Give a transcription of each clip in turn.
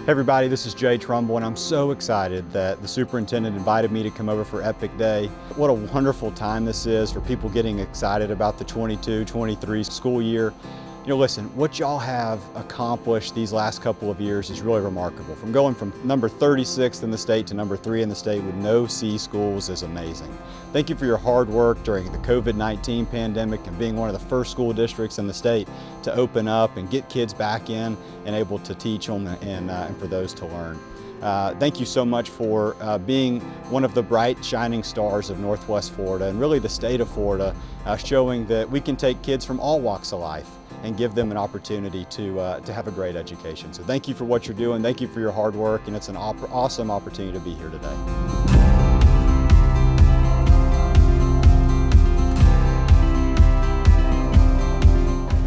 Hey everybody, this is Jay Trumbull, and I'm so excited that the superintendent invited me to come over for EPIC Day. What a wonderful time this is for people getting excited about the 22-23 school year. You know, listen, what y'all have accomplished these last couple of years is really remarkable. From going from number 36th in the state to number 3 in the state with no C schools is amazing. Thank you for your hard work during the COVID-19 pandemic and being one of the first school districts in the state to open up and get kids back in and able to teach them and for those to learn. Thank you so much for being one of the bright shining stars of Northwest Florida and really the state of Florida, showing that we can take kids from all walks of life and give them an opportunity to have a great education. So thank you for what you're doing, thank you for your hard work, and it's an awesome opportunity to be here today.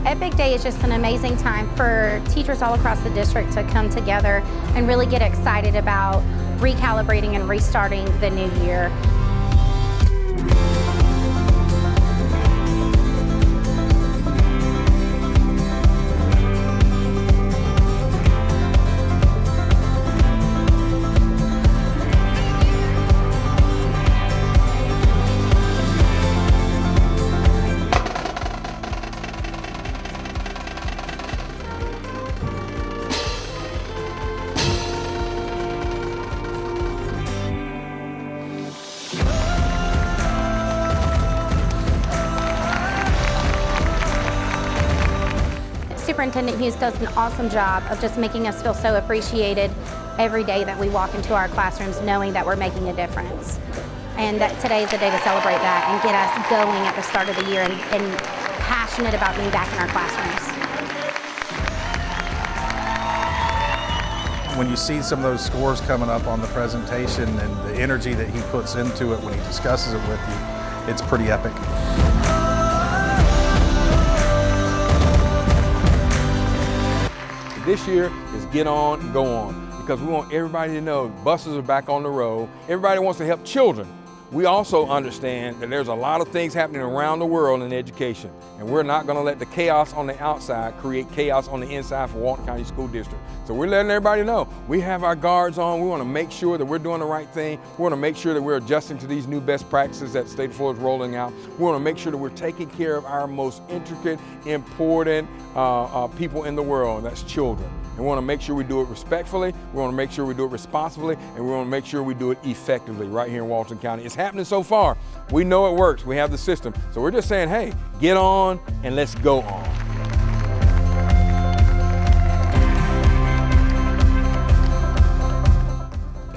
EPIC Day is just an amazing time for teachers all across the district to come together and really get excited about recalibrating and restarting the new year. Superintendent Hughes does an awesome job of just making us feel so appreciated every day that we walk into our classrooms knowing that we're making a difference. And that today is the day to celebrate that and get us going at the start of the year and passionate about being back in our classrooms. When you see some of those scores coming up on the presentation and the energy that he puts into it when he discusses it with you, it's pretty epic. This year is get on and go on, because we want everybody to know buses are back on the road. Everybody wants to help children. We also understand that there's a lot of things happening around the world in education, and we're not going to let the chaos on the outside create chaos on the inside for Walton County School District. So we're letting everybody know we have our guards on. We want to make sure that we're doing the right thing. We want to make sure that we're adjusting to these new best practices that the state of Florida is rolling out. We want to make sure that we're taking care of our most intricate, important people in the world, that's children. And we want to make sure we do it respectfully, we want to make sure we do it responsibly, and we want to make sure we do it effectively right here in Walton County. It's happening so far. We know it works. We have the system. So we're just saying, hey, get on and let's go on.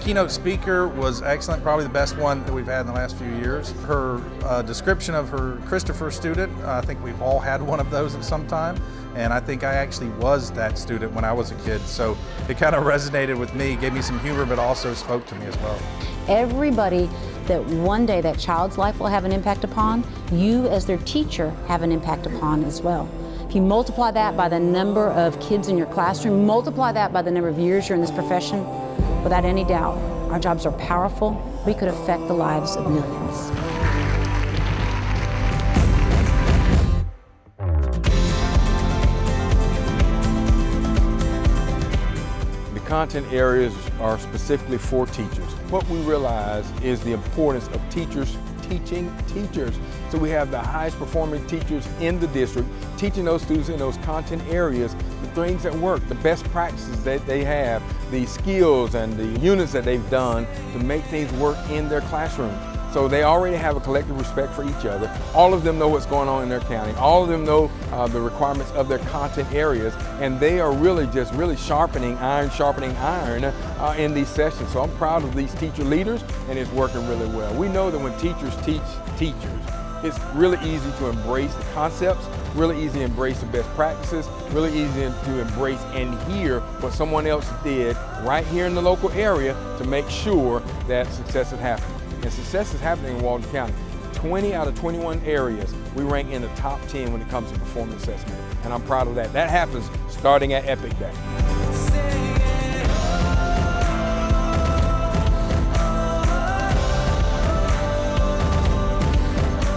Keynote Speaker was excellent, probably the best one that we've had in the last few years. Her description of her Christopher student, I think we've all had one of those at some time, and I think I actually was that student when I was a kid, so it kind of resonated with me, gave me some humor, but also spoke to me as well. Everybody that one day that child's life will have an impact upon, you as their teacher have an impact upon as well. If you multiply that by the number of kids in your classroom, multiply that by the number of years you're in this profession, without any doubt, our jobs are powerful. We could affect the lives of millions. The content areas are specifically for teachers. What we realize is the importance of teachers teaching teachers. So we have the highest performing teachers in the district teaching those students in those content areas the things that work, the best practices that they have, the skills and the units that they've done to make things work in their classrooms. So they already have a collective respect for each other. All of them know what's going on in their county. All of them know the requirements of their content areas, and they are really sharpening iron in these sessions. So I'm proud of these teacher leaders, and it's working really well. We know that when teachers teach teachers, it's really easy to embrace the concepts, really easy to embrace the best practices, really easy to embrace and hear what someone else did right here in the local area to make sure that success is happening. And success is happening in Walton County. 20 out of 21 areas, we rank in the top 10 when it comes to performance assessment. And I'm proud of that. That happens starting at EPIC Day.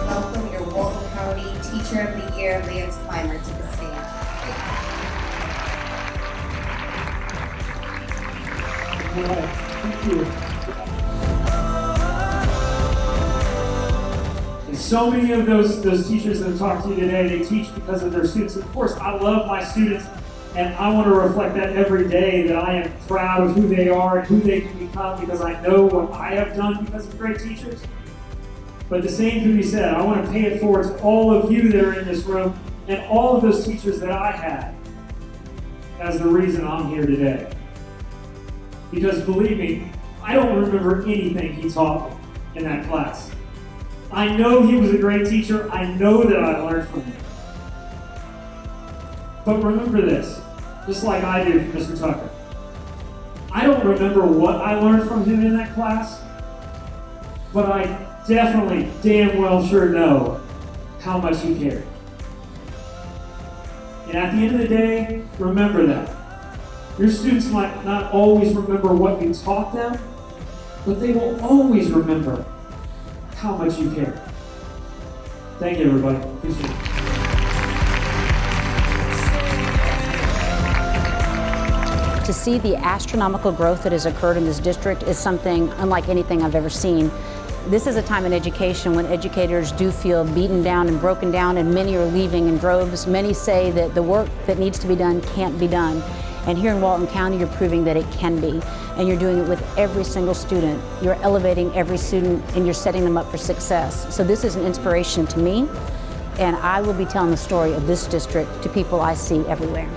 Welcome your Walton County Teacher of the Year, Lance Clymer, to the stage. All right. Thank you. And so many of those teachers that have talked to you today, they teach because of their students. Of course, I love my students, and I want to reflect that every day, that I am proud of who they are and who they can become, because I know what I have done because of great teachers. But the same can be said. I want to pay it forward to all of you that are in this room and all of those teachers that I had as the reason I'm here today. Because believe me, I don't remember anything he taught me in that class. I know he was a great teacher. I know that I learned from him. But remember this, just like I do from Mr. Tucker. I don't remember what I learned from him in that class, but I definitely damn well sure know how much he cared. And at the end of the day, remember that. Your students might not always remember what you taught them, but they will always remember how much you care. Thank you, everybody. Appreciate it. To see the astronomical growth that has occurred in this district is something unlike anything I've ever seen. This is a time in education when educators do feel beaten down and broken down, and many are leaving in droves. Many say that the work that needs to be done can't be done. And here in Walton County, you're proving that it can be. And you're doing it with every single student. You're elevating every student, and you're setting them up for success. So this is an inspiration to me, and I will be telling the story of this district to people I see everywhere.